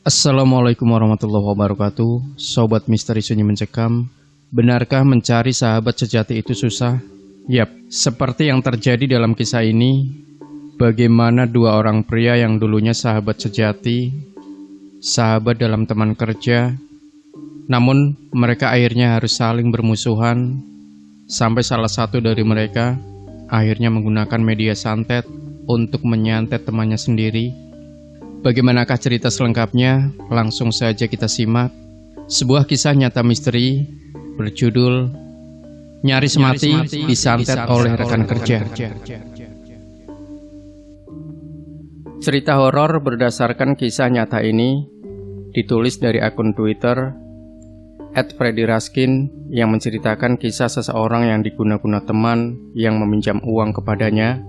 Assalamualaikum warahmatullahi wabarakatuh. Sobat Misteri Sunyi Mencekam, benarkah mencari sahabat sejati itu susah? Yap, seperti yang terjadi dalam kisah ini, bagaimana dua orang pria yang dulunya sahabat sejati, sahabat dalam teman kerja, namun mereka akhirnya harus saling bermusuhan, sampai salah satu dari mereka akhirnya menggunakan media santet untuk menyantet temannya sendiri. Bagaimanakah cerita selengkapnya? Langsung saja kita simak. Sebuah kisah nyata misteri berjudul Nyaris Mati Disantet oleh Rekan Kerja. Cerita horor berdasarkan kisah nyata ini ditulis dari akun Twitter @freddy_raskin yang menceritakan kisah seseorang yang diguna-guna teman yang meminjam uang kepadanya.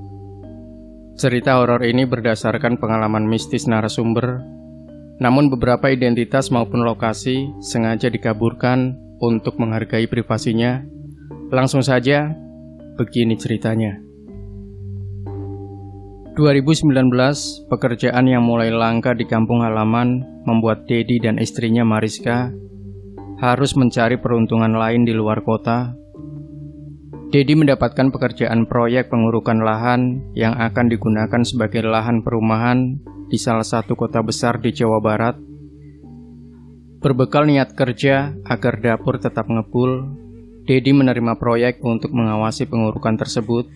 Cerita horor ini berdasarkan pengalaman mistis narasumber, namun beberapa identitas maupun lokasi sengaja dikaburkan untuk menghargai privasinya. Langsung saja, begini ceritanya. 2019, pekerjaan yang mulai langka di kampung halaman membuat Dedi dan istrinya Mariska harus mencari peruntungan lain di luar kota. Dedi mendapatkan pekerjaan proyek pengurukan lahan yang akan digunakan sebagai lahan perumahan di salah satu kota besar di Jawa Barat. Berbekal niat kerja agar dapur tetap ngebul, Dedi menerima proyek untuk mengawasi pengurukan tersebut.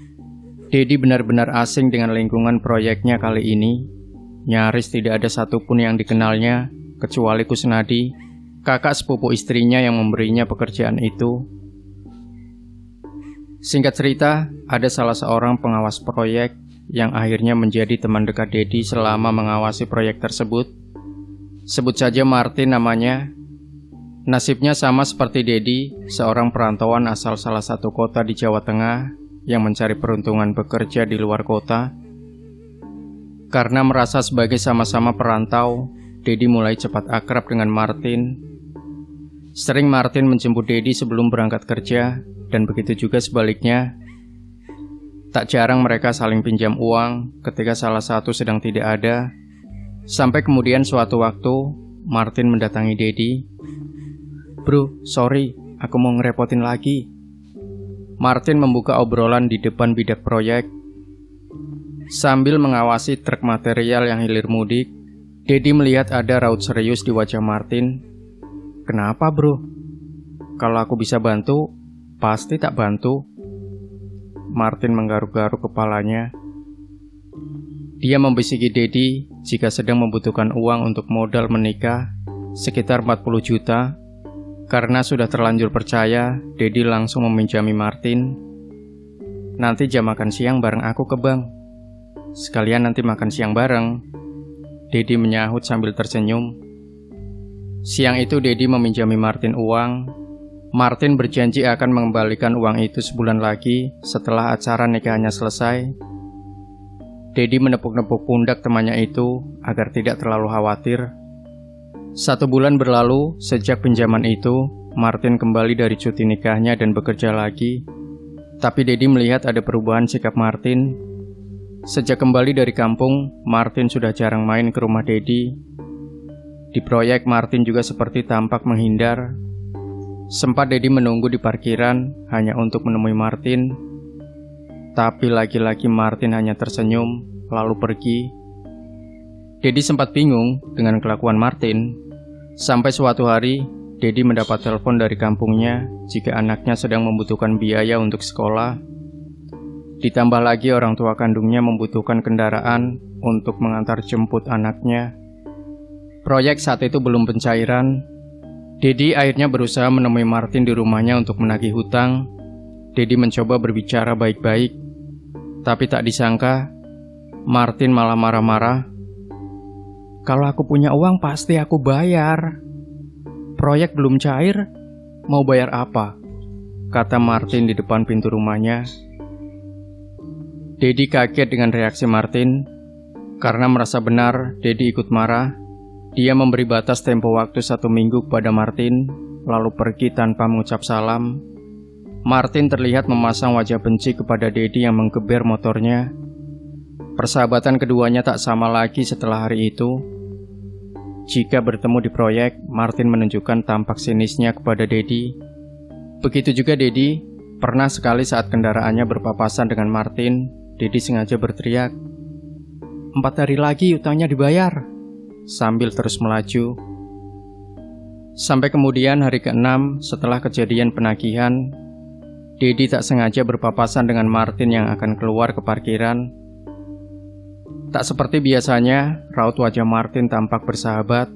Dedi benar-benar asing dengan lingkungan proyeknya kali ini. Nyaris tidak ada satupun yang dikenalnya, kecuali Kusnadi, kakak sepupu istrinya yang memberinya pekerjaan itu. Singkat cerita, ada salah seorang pengawas proyek yang akhirnya menjadi teman dekat Dedi selama mengawasi proyek tersebut. Sebut saja Martin namanya. Nasibnya sama seperti Dedi, seorang perantauan asal salah satu kota di Jawa Tengah yang mencari peruntungan bekerja di luar kota. Karena merasa sebagai sama-sama perantau, Dedi mulai cepat akrab dengan Martin. Sering Martin menjemput Dedi sebelum berangkat kerja, dan begitu juga sebaliknya. Tak jarang mereka saling pinjam uang ketika salah satu sedang tidak ada. Sampai kemudian suatu waktu, Martin mendatangi Dedi. "Bro, sorry, aku mau ngerepotin lagi." Martin membuka obrolan di depan bidak proyek. Sambil mengawasi truk material yang hilir mudik, Dedi melihat ada raut serius di wajah Martin. "Kenapa, bro? Kalau aku bisa bantu, pasti tak bantu." Martin menggaruk-garuk kepalanya. Dia membisiki Dedi jika sedang membutuhkan uang untuk modal menikah sekitar 40 juta. Karena sudah terlanjur percaya, Dedi langsung meminjami Martin. "Nanti jam makan siang bareng aku ke bank. Sekalian nanti makan siang bareng," Dedi menyahut sambil tersenyum. Siang itu Dedi meminjami Martin uang. Martin berjanji akan mengembalikan uang itu sebulan lagi setelah acara nikahnya selesai. Dedi menepuk-nepuk pundak temannya itu agar tidak terlalu khawatir. 1 bulan berlalu sejak pinjaman itu, Martin kembali dari cuti nikahnya dan bekerja lagi. Tapi Dedi melihat ada perubahan sikap Martin. Sejak kembali dari kampung, Martin sudah jarang main ke rumah Dedi. Di proyek, Martin juga seperti tampak menghindar. Sempat Dedi menunggu di parkiran hanya untuk menemui Martin. Tapi lagi-lagi Martin hanya tersenyum lalu pergi. Dedi sempat bingung dengan kelakuan Martin. Sampai suatu hari, Dedi mendapat telepon dari kampungnya jika anaknya sedang membutuhkan biaya untuk sekolah. Ditambah lagi orang tua kandungnya membutuhkan kendaraan untuk mengantar jemput anaknya. Proyek saat itu belum pencairan. Dedi akhirnya berusaha menemui Martin di rumahnya untuk menagih hutang. Dedi mencoba berbicara baik-baik, tapi tak disangka Martin malah marah-marah. "Kalau aku punya uang pasti aku bayar. Proyek belum cair, mau bayar apa?" kata Martin di depan pintu rumahnya. Dedi kaget dengan reaksi Martin. Karena merasa benar, Dedi ikut marah. Dia memberi batas tempo waktu 1 minggu kepada Martin, lalu pergi tanpa mengucap salam. Martin terlihat memasang wajah benci kepada Dedi yang menggeber motornya. Persahabatan keduanya tak sama lagi setelah hari itu. Jika bertemu di proyek, Martin menunjukkan tampak sinisnya kepada Dedi. Begitu juga Dedi. Pernah sekali saat kendaraannya berpapasan dengan Martin, Dedi sengaja berteriak, "4 hari lagi utangnya dibayar," sambil terus melaju. Sampai kemudian hari ke-6 setelah kejadian penagihan, Dedi tak sengaja berpapasan dengan Martin yang akan keluar ke parkiran. Tak seperti biasanya, raut wajah Martin tampak bersahabat.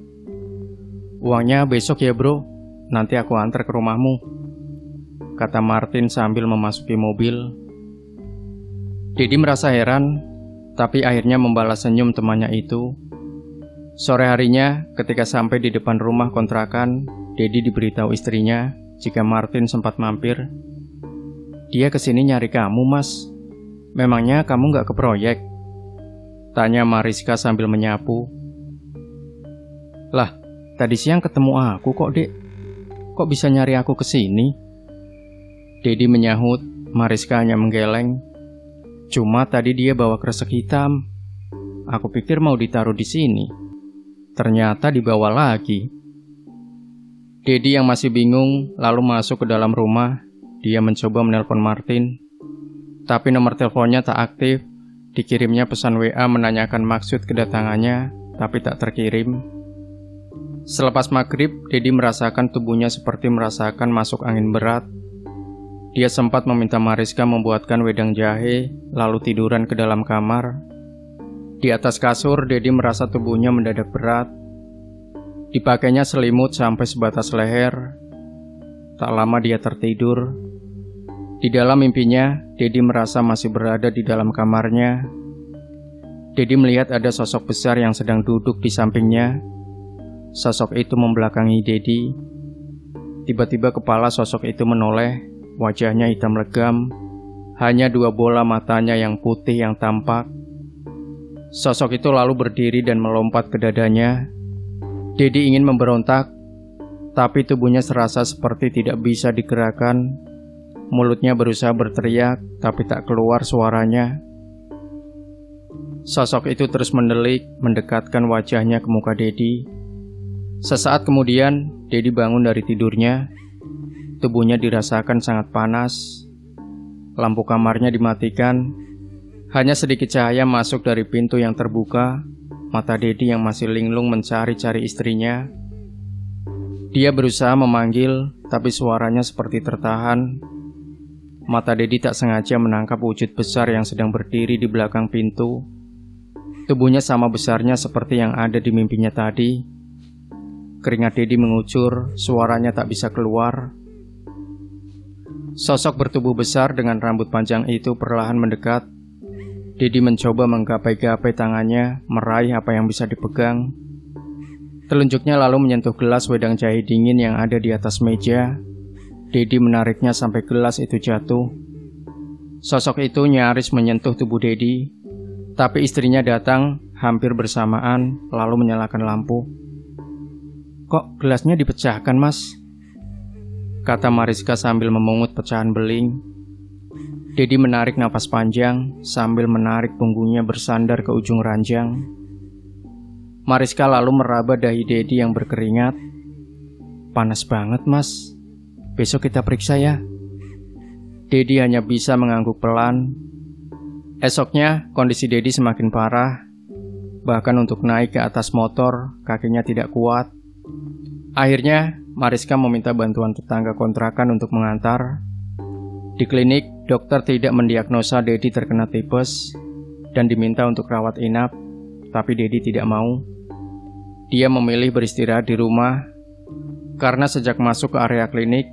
"Uangnya besok ya bro, nanti aku antar ke rumahmu," kata Martin sambil memasuki mobil. Dedi merasa heran, tapi akhirnya membalas senyum temannya itu. Sore harinya, ketika sampai di depan rumah kontrakan, Dedi diberitahu istrinya jika Martin sempat mampir. "Dia kesini nyari kamu, Mas. Memangnya kamu nggak ke proyek?" tanya Mariska sambil menyapu. "Lah, tadi siang ketemu aku kok, Dek. Kok bisa nyari aku kesini?" Dedi menyahut. Mariska hanya menggeleng. "Cuma tadi dia bawa kresek hitam. Aku pikir mau ditaruh di sini. Ternyata dibawa lagi." Dedi yang masih bingung lalu masuk ke dalam rumah. Dia mencoba menelpon Martin, tapi nomor teleponnya tak aktif. Dikirimnya pesan WA menanyakan maksud kedatangannya, tapi tak terkirim. Selepas maghrib, Dedi merasakan tubuhnya seperti merasakan masuk angin berat. Dia sempat meminta Mariska membuatkan wedang jahe, lalu tiduran ke dalam kamar. Di atas kasur, Dedi merasa tubuhnya mendadak berat. Dipakainya selimut sampai sebatas leher. Tak lama dia tertidur. Di dalam mimpinya, Dedi merasa masih berada di dalam kamarnya. Dedi melihat ada sosok besar yang sedang duduk di sampingnya. Sosok itu membelakangi Dedi. Tiba-tiba kepala sosok itu menoleh. Wajahnya hitam legam. Hanya 2 bola matanya yang putih yang tampak. Sosok itu lalu berdiri dan melompat ke dadanya. Dedi ingin memberontak, tapi tubuhnya serasa seperti tidak bisa digerakkan. Mulutnya berusaha berteriak, tapi tak keluar suaranya. Sosok itu terus mendelik, mendekatkan wajahnya ke muka Dedi. Sesaat kemudian, Dedi bangun dari tidurnya. Tubuhnya dirasakan sangat panas. Lampu kamarnya dimatikan. Hanya sedikit cahaya masuk dari pintu yang terbuka. Mata Dedi yang masih linglung mencari-cari istrinya. Dia berusaha memanggil, tapi suaranya seperti tertahan. Mata Dedi tak sengaja menangkap wujud besar yang sedang berdiri di belakang pintu. Tubuhnya sama besarnya seperti yang ada di mimpinya tadi. Keringat Dedi mengucur, suaranya tak bisa keluar. Sosok bertubuh besar dengan rambut panjang itu perlahan mendekat. Dedi mencoba menggapai-gapai tangannya, meraih apa yang bisa dipegang. Telunjuknya lalu menyentuh gelas wedang jahe dingin yang ada di atas meja. Dedi menariknya sampai gelas itu jatuh. Sosok itu nyaris menyentuh tubuh Dedi, tapi istrinya datang hampir bersamaan lalu menyalakan lampu. "Kok gelasnya dipecahkan, Mas?" kata Mariska sambil memungut pecahan beling. Dedi menarik napas panjang sambil menarik punggungnya bersandar ke ujung ranjang. Mariska lalu meraba dahi Dedi yang berkeringat. "Panas banget, Mas. Besok kita periksa ya." Dedi hanya bisa mengangguk pelan. Esoknya, kondisi Dedi semakin parah. Bahkan untuk naik ke atas motor, kakinya tidak kuat. Akhirnya, Mariska meminta bantuan tetangga kontrakan untuk mengantar. Di klinik, dokter tidak mendiagnosa Dedi terkena tipes dan diminta untuk rawat inap, tapi Dedi tidak mau. Dia memilih beristirahat di rumah. Karena sejak masuk ke area klinik,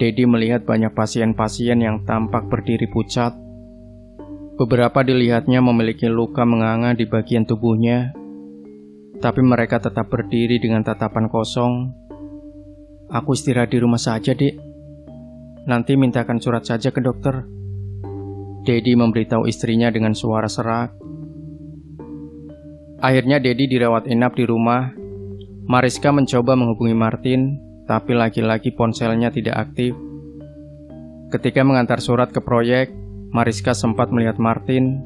Dedi melihat banyak pasien-pasien yang tampak berdiri pucat. Beberapa dilihatnya memiliki luka menganga di bagian tubuhnya, tapi mereka tetap berdiri dengan tatapan kosong. "Aku istirahat di rumah saja, Dek. Nanti mintakan surat saja ke dokter," Dedi memberitahu istrinya dengan suara serak. Akhirnya Dedi dirawat inap di rumah. Mariska mencoba menghubungi Martin, tapi lagi-lagi ponselnya tidak aktif. Ketika mengantar surat ke proyek, Mariska sempat melihat Martin,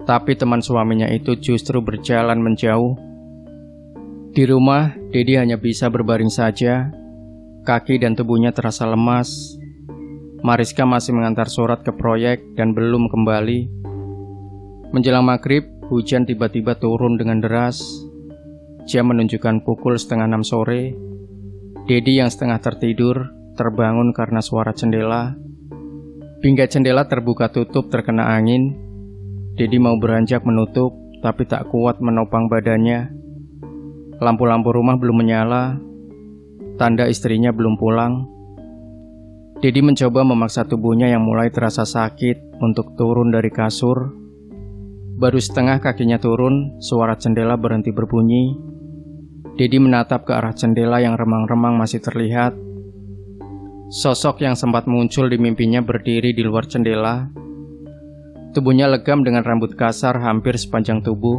tapi teman suaminya itu justru berjalan menjauh. Di rumah, Dedi hanya bisa berbaring saja. Kaki dan tubuhnya terasa lemas. Mariska masih mengantar surat ke proyek dan belum kembali. Menjelang maghrib, hujan tiba-tiba turun dengan deras. Jam menunjukkan pukul 5:30 sore. Dedi yang setengah tertidur terbangun karena suara jendela. Bingkai jendela terbuka tutup terkena angin. Dedi mau beranjak menutup, tapi tak kuat menopang badannya. Lampu-lampu rumah belum menyala. Tanda istrinya belum pulang. Dedi mencoba memaksa tubuhnya yang mulai terasa sakit untuk turun dari kasur. Baru setengah kakinya turun, suara jendela berhenti berbunyi. Dedi menatap ke arah jendela yang remang-remang masih terlihat. Sosok yang sempat muncul di mimpinya berdiri di luar jendela. Tubuhnya legam dengan rambut kasar hampir sepanjang tubuh.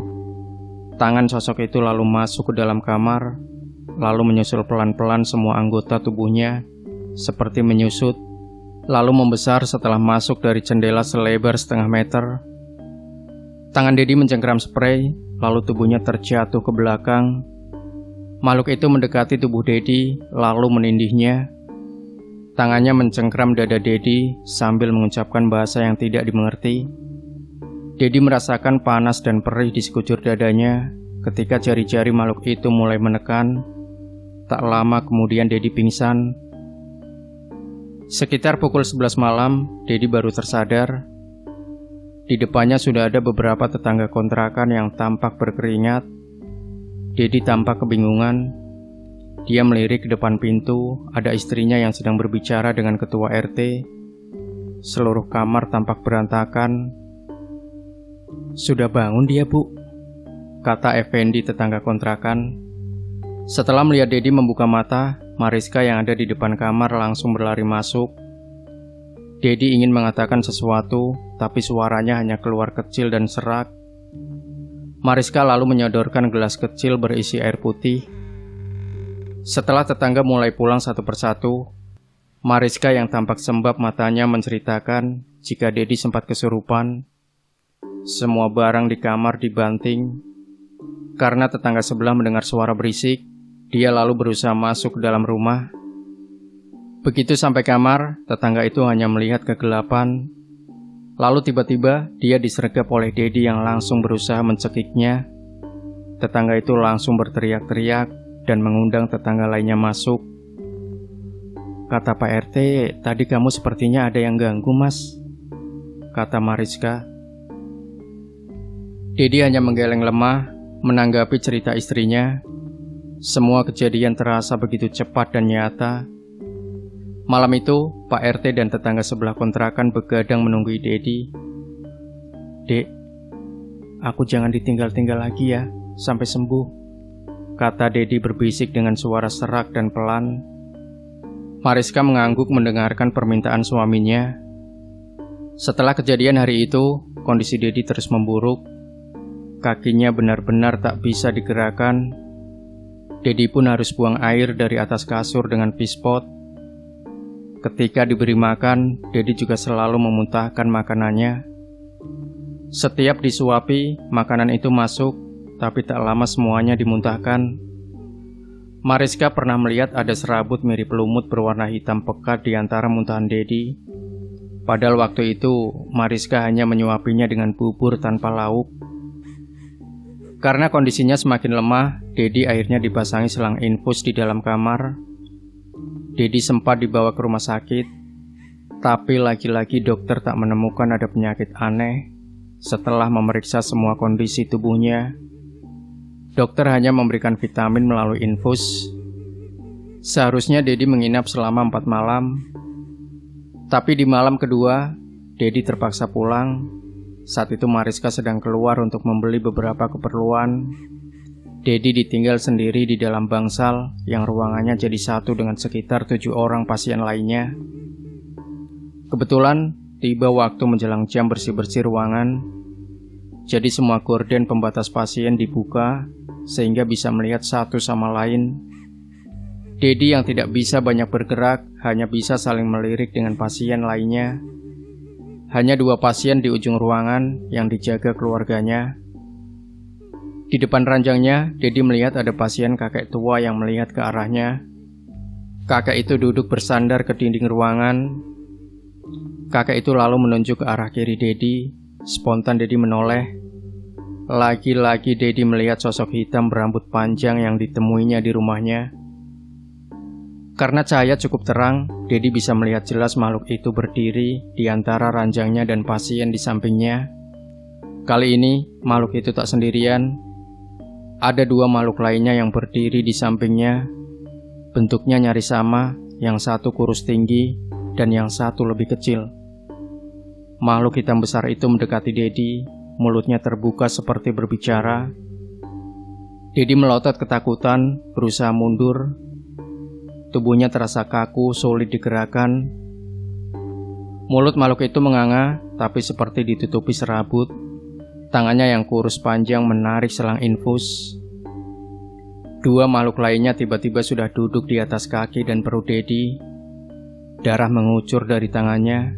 Tangan sosok itu lalu masuk ke dalam kamar, lalu menyusul pelan-pelan semua anggota tubuhnya, seperti menyusut, lalu membesar setelah masuk dari jendela selebar 0,5 meter. Tangan Dedi mencengkram spray, lalu tubuhnya terjatuh ke belakang. Makhluk itu mendekati tubuh Dedi, lalu menindihnya. Tangannya mencengkram dada Dedi sambil mengucapkan bahasa yang tidak dimengerti. Dedi merasakan panas dan perih di sekujur dadanya ketika jari-jari makhluk itu mulai menekan. Tak lama kemudian Dedi pingsan. Sekitar pukul 11 malam, Dedi baru tersadar. Di depannya sudah ada beberapa tetangga kontrakan yang tampak berkeringat. Dedi tampak kebingungan. Dia melirik ke depan pintu, ada istrinya yang sedang berbicara dengan ketua RT. Seluruh kamar tampak berantakan. "Sudah bangun dia, Bu?" kata Effendi tetangga kontrakan. Setelah melihat Dedi membuka mata, Mariska yang ada di depan kamar langsung berlari masuk. Dedi ingin mengatakan sesuatu, tapi suaranya hanya keluar kecil dan serak. Mariska lalu menyodorkan gelas kecil berisi air putih. Setelah tetangga mulai pulang satu persatu, Mariska yang tampak sembab matanya menceritakan jika Dedi sempat kesurupan. Semua barang di kamar dibanting. Karena tetangga sebelah mendengar suara berisik, dia lalu berusaha masuk ke dalam rumah. Begitu sampai kamar, tetangga itu hanya melihat kegelapan. Lalu tiba-tiba dia disergap oleh Dedi yang langsung berusaha mencekiknya. Tetangga itu langsung berteriak-teriak dan mengundang tetangga lainnya masuk. "Kata Pak RT, tadi kamu sepertinya ada yang ganggu, Mas," kata Mariska. Dedi hanya menggeleng lemah menanggapi cerita istrinya. Semua kejadian terasa begitu cepat dan nyata. Malam itu, Pak RT dan tetangga sebelah kontrakan begadang menunggu Dedi. "Dek, aku jangan ditinggal-tinggal lagi ya, sampai sembuh," kata Dedi berbisik dengan suara serak dan pelan. Mariska mengangguk mendengarkan permintaan suaminya. Setelah kejadian hari itu, kondisi Dedi terus memburuk. Kakinya benar-benar tak bisa digerakkan. Dedi pun harus buang air dari atas kasur dengan pispot. Ketika diberi makan, Dedi juga selalu memuntahkan makanannya. Setiap disuapi, makanan itu masuk, tapi tak lama semuanya dimuntahkan. Mariska pernah melihat ada serabut mirip lumut berwarna hitam pekat di antara muntahan Dedi. Padahal waktu itu, Mariska hanya menyuapinya dengan bubur tanpa lauk. Karena kondisinya semakin lemah, Dedi akhirnya dipasangi selang infus di dalam kamar. Dedi sempat dibawa ke rumah sakit, tapi lagi-lagi dokter tak menemukan ada penyakit aneh. Setelah memeriksa semua kondisi tubuhnya, dokter hanya memberikan vitamin melalui infus. Seharusnya Dedi menginap selama 4 malam. Tapi di malam kedua, Dedi terpaksa pulang. Saat itu Mariska sedang keluar untuk membeli beberapa keperluan. Dedi ditinggal sendiri di dalam bangsal yang ruangannya jadi satu dengan sekitar 7 orang pasien lainnya. Kebetulan tiba waktu menjelang jam bersih-bersih ruangan. Jadi semua gorden pembatas pasien dibuka sehingga bisa melihat satu sama lain. Dedi yang tidak bisa banyak bergerak hanya bisa saling melirik dengan pasien lainnya. Hanya 2 pasien di ujung ruangan yang dijaga keluarganya. Di depan ranjangnya, Dedi melihat ada pasien kakek tua yang melihat ke arahnya. Kakek itu duduk bersandar ke dinding ruangan. Kakek itu lalu menunjuk ke arah kiri Dedi. Spontan Dedi menoleh. Lagi-lagi Dedi melihat sosok hitam berambut panjang yang ditemuinya di rumahnya. Karena cahaya cukup terang, Dedi bisa melihat jelas makhluk itu berdiri di antara ranjangnya dan pasien di sampingnya. Kali ini, makhluk itu tak sendirian. Ada dua makhluk lainnya yang berdiri di sampingnya. Bentuknya nyaris sama, yang satu kurus tinggi dan yang satu lebih kecil. Makhluk hitam besar itu mendekati Dedi, mulutnya terbuka seperti berbicara. Dedi melotot ketakutan, berusaha mundur. Tubuhnya terasa kaku, sulit digerakkan. Mulut makhluk itu menganga, tapi seperti ditutupi serabut. Tangannya yang kurus panjang menarik selang infus. Dua makhluk lainnya tiba-tiba sudah duduk di atas kaki dan perut Dedi. Darah mengucur dari tangannya.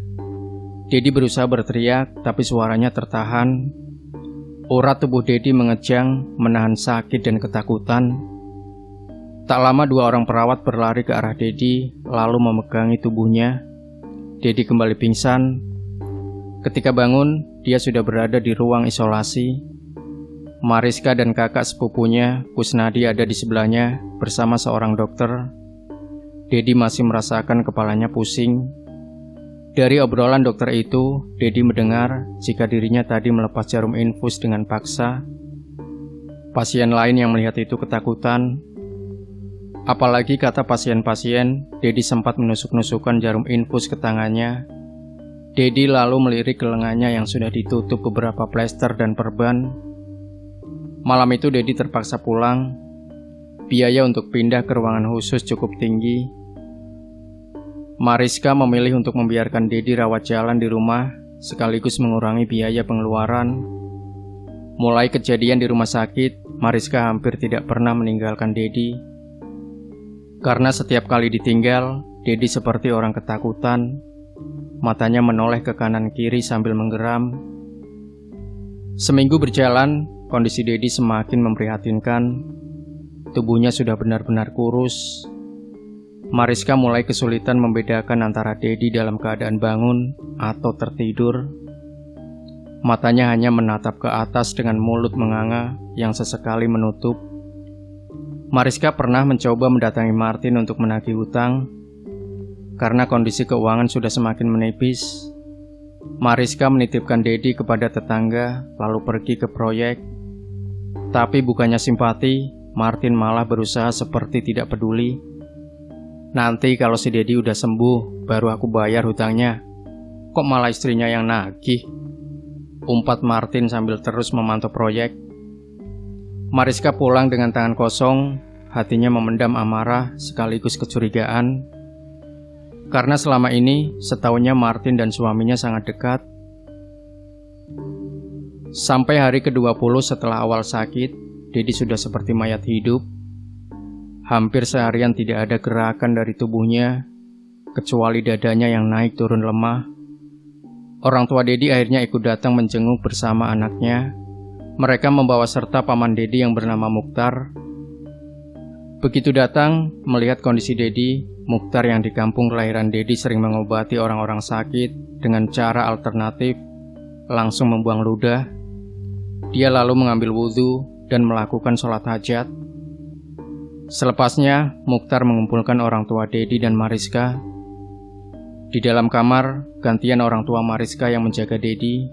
Dedi berusaha berteriak, tapi suaranya tertahan. Urat tubuh Dedi mengejang, menahan sakit dan ketakutan. Tak lama dua orang perawat berlari ke arah Dedi, lalu memegangi tubuhnya. Dedi kembali pingsan. Ketika bangun, dia sudah berada di ruang isolasi. Mariska dan kakak sepupunya, Kusnadi, ada di sebelahnya bersama seorang dokter. Dedi masih merasakan kepalanya pusing. Dari obrolan dokter itu, Dedi mendengar jika dirinya tadi melepas jarum infus dengan paksa. Pasien lain yang melihat itu ketakutan. Apalagi kata pasien-pasien, Dedi sempat menusuk-nusukkan jarum infus ke tangannya. Dedi lalu melirik ke lengannya yang sudah ditutup beberapa plester dan perban. Malam itu Dedi terpaksa pulang. Biaya untuk pindah ke ruangan khusus cukup tinggi. Mariska memilih untuk membiarkan Dedi rawat jalan di rumah, sekaligus mengurangi biaya pengeluaran. Mulai kejadian di rumah sakit, Mariska hampir tidak pernah meninggalkan Dedi. Karena setiap kali ditinggal, Dedi seperti orang ketakutan. Matanya menoleh ke kanan kiri sambil menggeram. Seminggu berjalan, kondisi Dedi semakin memprihatinkan. Tubuhnya sudah benar-benar kurus. Mariska mulai kesulitan membedakan antara Dedi dalam keadaan bangun atau tertidur. Matanya hanya menatap ke atas dengan mulut menganga yang sesekali menutup. Mariska pernah mencoba mendatangi Martin untuk menagih hutang. Karena kondisi keuangan sudah semakin menipis, Mariska menitipkan Dedi kepada tetangga lalu pergi ke proyek. Tapi bukannya simpati, Martin malah berusaha seperti tidak peduli. Nanti kalau si Dedi udah sembuh, baru aku bayar hutangnya. Kok malah istrinya yang nagih? Umpat Martin sambil terus memantau proyek. Mariska pulang dengan tangan kosong, hatinya memendam amarah sekaligus kecurigaan. Karena selama ini, setahunya Martin dan suaminya sangat dekat. Sampai hari ke-20 setelah awal sakit, Dedi sudah seperti mayat hidup. Hampir seharian tidak ada gerakan dari tubuhnya, kecuali dadanya yang naik turun lemah. Orang tua Dedi akhirnya ikut datang menjenguk bersama anaknya. Mereka membawa serta paman Dedi yang bernama Mukhtar. Begitu datang, melihat kondisi Dedi, Mukhtar yang di kampung kelahiran Dedi sering mengobati orang-orang sakit dengan cara alternatif, langsung membuang ludah. Dia lalu mengambil wudhu dan melakukan sholat hajat. Selepasnya, Mukhtar mengumpulkan orang tua Dedi dan Mariska. Di dalam kamar, gantian orang tua Mariska yang menjaga Dedi.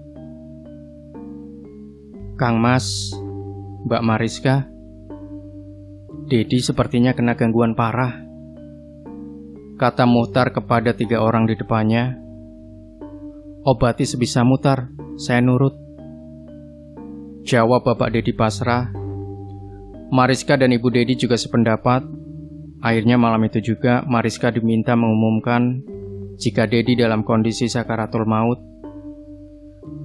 "Kang Mas, Mbak Mariska, Dedi sepertinya kena gangguan parah," kata Mukhtar kepada 3 orang di depannya. "Obati sebisa Mukhtar, saya nurut," jawab Bapak Dedi pasrah. Mariska dan Ibu Dedi juga sependapat. Akhirnya malam itu juga Mariska diminta mengumumkan jika Dedi dalam kondisi sakaratul maut.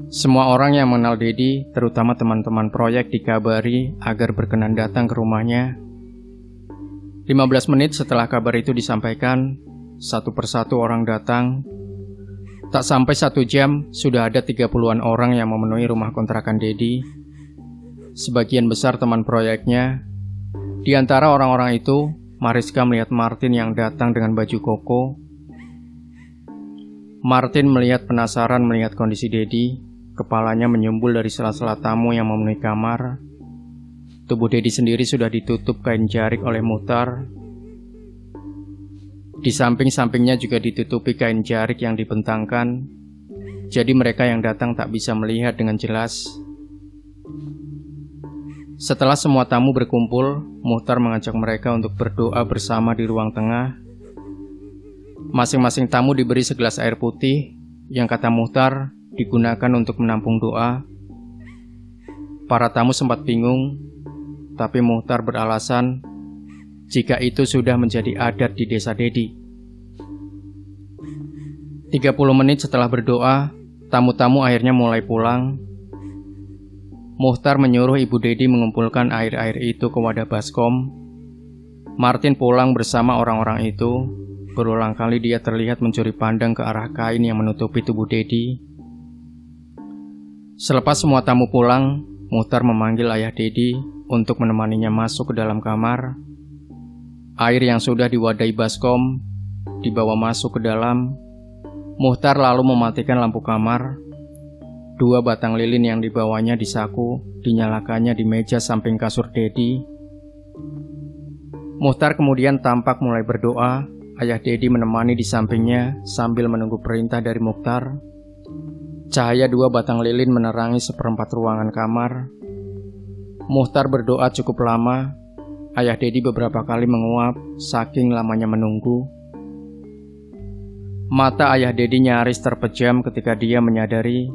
Semua orang yang mengenal Dedi, terutama teman-teman proyek, dikabari agar berkenan datang ke rumahnya. 15 menit setelah kabar itu disampaikan, satu persatu orang datang. Tak sampai 1 jam, sudah ada 30-an orang yang memenuhi rumah kontrakan Dedi. sebagian besar teman proyeknya. Di antara orang-orang itu, Mariska melihat Martin yang datang dengan baju koko. Martin melihat penasaran melihat kondisi Dedi. Kepalanya menyumbul dari sela-sela tamu yang memenuhi kamar. Tubuh Dedi sendiri sudah ditutup kain jarik oleh Muhtar. Di samping-sampingnya juga ditutupi kain jarik yang dibentangkan. Jadi mereka yang datang tak bisa melihat dengan jelas. Setelah semua tamu berkumpul, Muhtar mengajak mereka untuk berdoa bersama di ruang tengah. Masing-masing tamu diberi segelas air putih yang kata Muhtar digunakan untuk menampung doa. Para tamu sempat bingung, tapi Muhtar beralasan jika itu sudah menjadi adat di desa Dedi. 30 menit setelah berdoa, tamu-tamu akhirnya mulai pulang. Muhtar menyuruh Ibu Dedi mengumpulkan air-air itu ke wadah baskom. Martin pulang bersama orang-orang itu. Berulang kali dia terlihat mencuri pandang ke arah kain yang menutupi tubuh Dedi. Selepas semua tamu pulang, Muhtar memanggil ayah Dedi untuk menemaninya masuk ke dalam kamar. Air yang sudah diwadahi baskom dibawa masuk ke dalam. Muhtar lalu mematikan lampu kamar. 2 batang lilin yang dibawanya disaku, dinyalakannya di meja samping kasur Dedi. Muhtar kemudian tampak mulai berdoa. Ayah Dedi menemani di sampingnya sambil menunggu perintah dari Muhtar. Cahaya 2 batang lilin menerangi seperempat ruangan kamar. Muhtar berdoa cukup lama. Ayah Dedi beberapa kali menguap, saking lamanya menunggu. Mata ayah Dedi nyaris terpejam ketika dia menyadari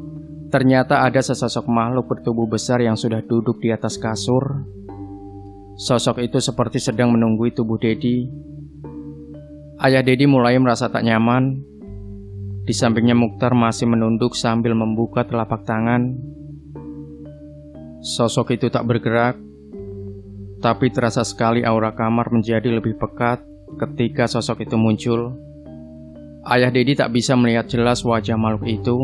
ternyata ada sesosok makhluk bertubuh besar yang sudah duduk di atas kasur. Sosok itu seperti sedang menunggui tubuh Dedi. Ayah Dedi mulai merasa tak nyaman. Di sampingnya Muhtar masih menunduk sambil membuka telapak tangan. Sosok itu tak bergerak, tapi terasa sekali aura kamar menjadi lebih pekat ketika sosok itu muncul. Ayah Dedi tak bisa melihat jelas wajah makhluk itu,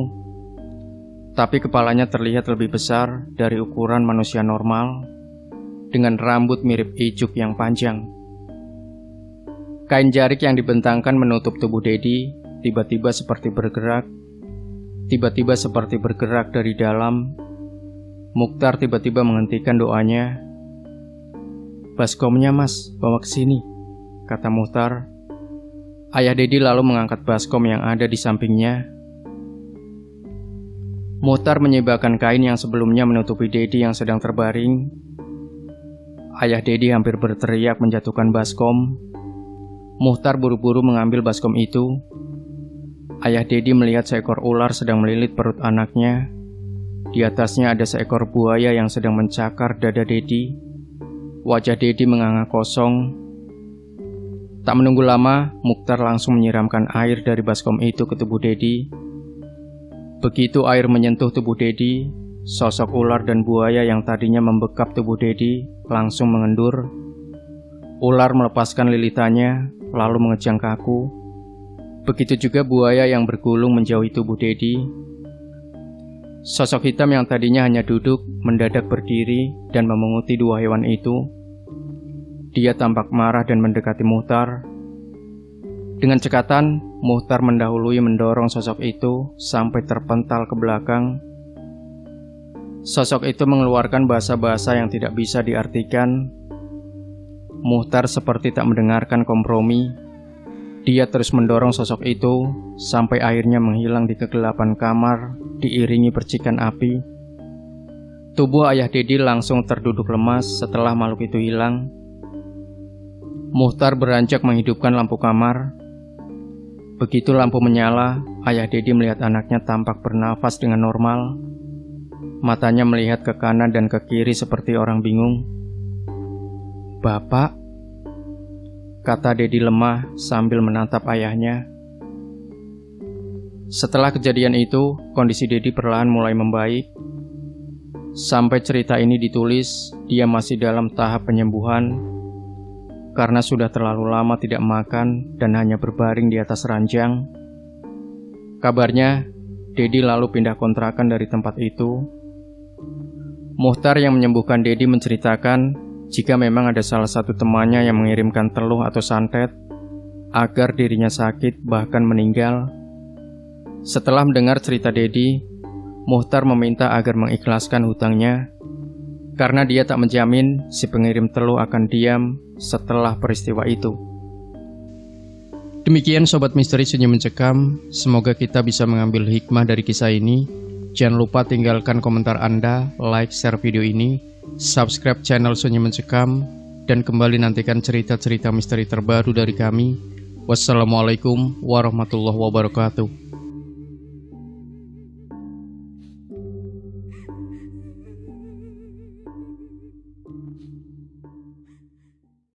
tapi kepalanya terlihat lebih besar dari ukuran manusia normal, dengan rambut mirip ijuk yang panjang. Kain jarik yang dibentangkan menutup tubuh Dedi tiba-tiba seperti bergerak. Tiba-tiba seperti bergerak dari dalam. Muhtar tiba-tiba menghentikan doanya. "Baskomnya mas, bawa ke sini," kata Muhtar. Ayah Dedi lalu mengangkat baskom yang ada di sampingnya. Muhtar menyibakkan kain yang sebelumnya menutupi Dedi yang sedang terbaring. Ayah Dedi hampir berteriak menjatuhkan baskom. Muhtar buru-buru mengambil baskom itu. Ayah Dedi melihat seekor ular sedang melilit perut anaknya. Di atasnya ada seekor buaya yang sedang mencakar dada Dedi. Wajah Dedi menganga kosong. Tak menunggu lama, Muhtar langsung menyiramkan air dari baskom itu ke tubuh Dedi. Begitu air menyentuh tubuh Dedi, sosok ular dan buaya yang tadinya membekap tubuh Dedi langsung mengendur. Ular melepaskan lilitannya, lalu mengejang kaku. Begitu juga buaya yang bergulung menjauhi tubuh Dedi. Sosok hitam yang tadinya hanya duduk, mendadak berdiri dan memunguti 2 hewan itu. Dia tampak marah dan mendekati Muhtar. Dengan cekatan, Muhtar mendahului mendorong sosok itu sampai terpental ke belakang. Sosok itu mengeluarkan bahasa-bahasa yang tidak bisa diartikan. Muhtar seperti tak mendengarkan kompromi. Dia terus mendorong sosok itu sampai akhirnya menghilang di kegelapan kamar, diiringi percikan api. Tubuh ayah Dedi langsung terduduk lemas setelah makhluk itu hilang. Muhtar beranjak menghidupkan lampu kamar. Begitu lampu menyala, ayah Dedi melihat anaknya tampak bernafas dengan normal. Matanya melihat ke kanan dan ke kiri seperti orang bingung. "Bapak," kata Dedi lemah sambil menatap ayahnya. Setelah kejadian itu, kondisi Dedi perlahan mulai membaik. Sampai cerita ini ditulis, dia masih dalam tahap penyembuhan. Karena sudah terlalu lama tidak makan dan hanya berbaring di atas ranjang. Kabarnya, Dedi lalu pindah kontrakan dari tempat itu. Muchtar yang menyembuhkan Dedi menceritakan jika memang ada salah satu temannya yang mengirimkan teluh atau santet agar dirinya sakit bahkan meninggal. Setelah mendengar cerita Dedi, Muchtar meminta agar mengikhlaskan hutangnya karena dia tak menjamin si pengirim teluh akan diam setelah peristiwa itu. Demikian Sobat Misteri Sunyi Mencekam, semoga kita bisa mengambil hikmah dari kisah ini. Jangan lupa tinggalkan komentar Anda, like, share video ini, subscribe channel Sunyi Mencekam, dan kembali nantikan cerita-cerita misteri terbaru dari kami. Wassalamualaikum warahmatullahi wabarakatuh.